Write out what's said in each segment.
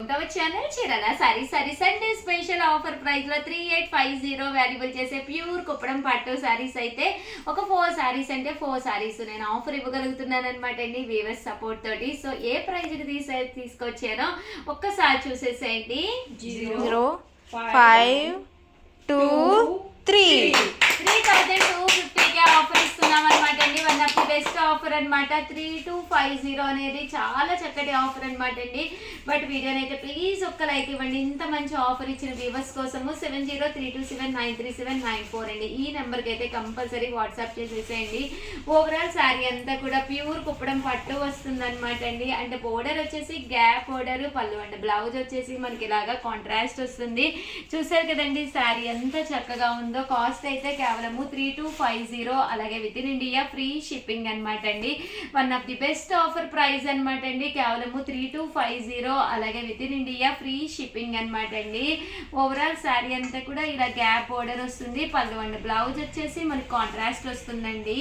our channel Chirala Sarees Sunday special offer price లో 3850 valuable చేసే pure Kuppadam పట్టు సారీస్ అయితే ఒక 4 సారీస్ అంటే 4 సారీస్ నేను ఆఫర్ ఇవ్వగలుగుతున్నాను అన్నమాట అండి వీవర్స్ సపోర్ట్ తోటి. సో ఏ ప్రైస్ కి తీసుకొచ్చానో ఒక్కసారి చూసేసేయండి. 0 5 2 3 3250 కి ఆఫర్ ఇస్తున్నాం అన్నమాట అండి. One of the best offer అన్నమాట. 3250 అనేది చాలా చక్కటి ఆఫర్ అన్నమాట అండి. బట్ వీడియోని అయితే ప్లీజ్ ఒక్క లైక్ ఇవ్వండి. ఇంత మంచి ఆఫర్ ఇచ్చిన వ్యూవర్స్ కోసము 703227937994 అండి. ఈ నెంబర్కి అయితే కంపల్సరీ వాట్సాప్ చేసేసేయండి. ఓవరాల్ శారీ అంతా కూడా ప్యూర్ కుప్పడం పట్టు వస్తుంది అనమాట అండి. అంటే బోర్డర్ వచ్చేసి గ్యాప్ బోర్డర్, పళ్ళు అంటే బ్లౌజ్ వచ్చేసి మనకి ఇలాగా కాంట్రాస్ట్ వస్తుంది. చూసారు కదండి శారీ ఎంత చక్కగా ఉందో. కాస్ట్ అయితే కేవలము 3250, అలాగే with in India free shipping అనమాట అండి. One of the best offer price అనమాట అండి. కేవలము 3250, అలాగే with in India free shipping అనమాట అండి. ఓవరాల్ శారీ అంతా కూడా ఇలా గ్యాప్ బోర్డర్ వస్తుంది. పళ్ళు అండ్ బ్లౌజ్ వచ్చేసి మనకి కాంట్రాస్ట్ వస్తుందండి.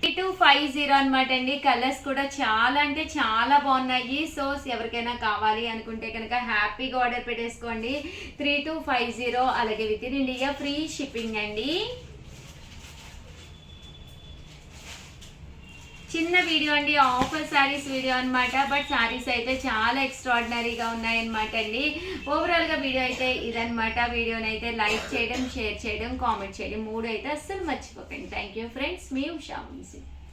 3250 అనమాట అండి. కలర్స్ కూడా చాలా అంటే చాలా బాగున్నాయి. సో ఎవరికైనా కావాలి అనుకుంటే కనుక హ్యాపీగా ఆర్డర్ పెట్టేసుకోండి. 3250, అలాగే with in India free shipping అండి. చిన్న వీడియో అండి, ఆఫర్ శారీస్ వీడియో అనమాట. బట్ శారీస్ అయితే చాలా ఎక్స్ట్రాడినరీగా ఉన్నాయన్నమాట అండి. ఓవరాల్గా వీడియో అయితే ఇదనమాట. వీడియోని అయితే లైక్ చేయడం, షేర్ చేయడం, కామెంట్ చేయడం 3 అయితే అస్సలు మర్చిపోకండి. Thank you friends, me Usha.